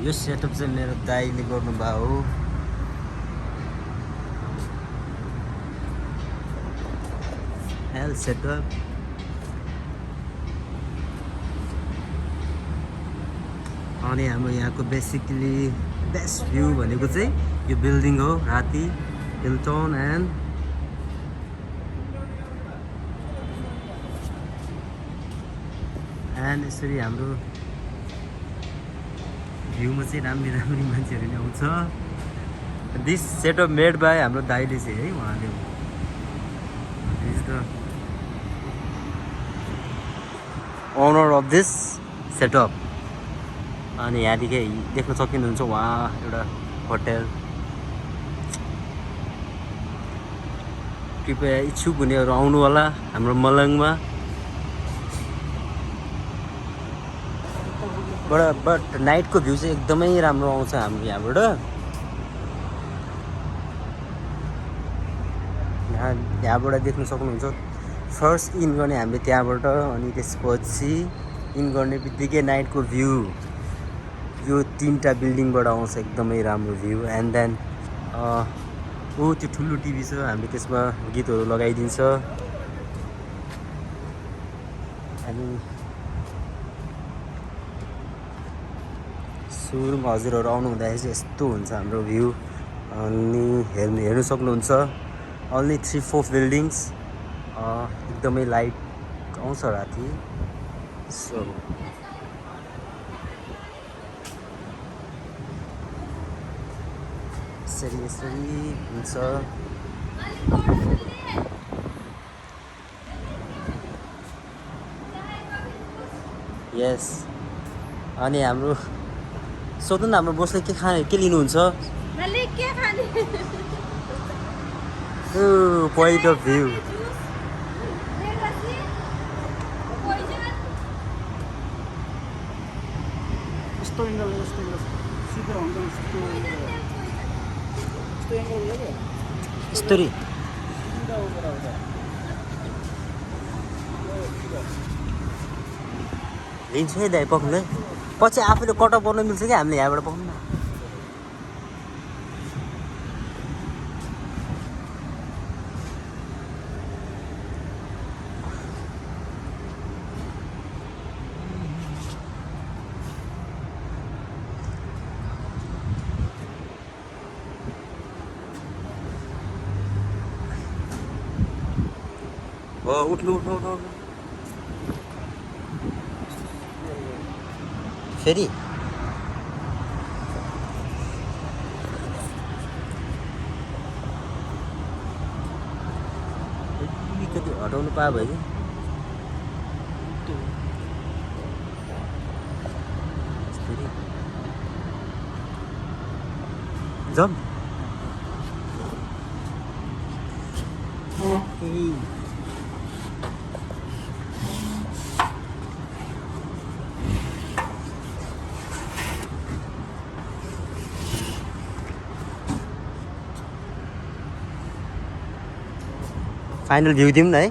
यो सेटअप चाहिँ मेरो दाइले गर्नुभएको हो। हेल्थ सेटअप अनि हाम्रो यहाँको बेसिकली बेस्ट भ्यू भनेको चाहिँ यो बिल्डिङ हो राति हिल्टन एन्ड यसरी हाम्रो भ्यूमा चाहिँ राम्री मान्छेहरू नि आउँछ। दिस सेटअप मेड बाई हाम्रो दाइले चाहिँ है उहाँले is the owner of this setup. अनि यहाँदेखि देख्न सक्नुहुन्छ उहाँ एउटा होटेल। कृपया इच्छुक हुनेहरू आउनु होला हाम्रो मलङमा। बट नाइटको भ्यू चाहिँ एकदमै राम्रो आउँछ हाम्रो यहाँबाट। यहाँबाट देख्न सक्नुहुन्छ फर्स्ट इन गर्ने हामीले त्यहाँबाट, अनि त्यसपछि इन गर्ने बित्तिकै नाइटको भ्यू यो 3टा बिल्डिङबाट आउँछ एकदमै राम्रो भ्यू। एन्ड देन त्यो ठुलो टिभी छ, हामीले त्यसमा गीतहरू लगाइदिन्छ। अनि सुरुमा हजुरहरू आउनु हुँदाखेरि चाहिँ यस्तो हुन्छ हाम्रो भ्यू। अनि हेर्नु सक्नुहुन्छ ओन्ली 3-4 बिल्डिङ्स। एकदमै लाइट आउँछ राति। सो यसरी हुन्छ। यस अनि हाम्रो सोध्नु न हाम्रो बोसले के लिनुहुन्छ? पोइन्ट अफ भ्यू स्टोरी लिन्छ है दाइ पक्नु। पछि आफूले कटअप गर्न मिल्छ कि हामीले यहाँबाट पाउनु न। उठ्नु फेरि अलिकति हटाउनु पायो भने जाऊँ। फाइनल भ्यू दिउँ न है।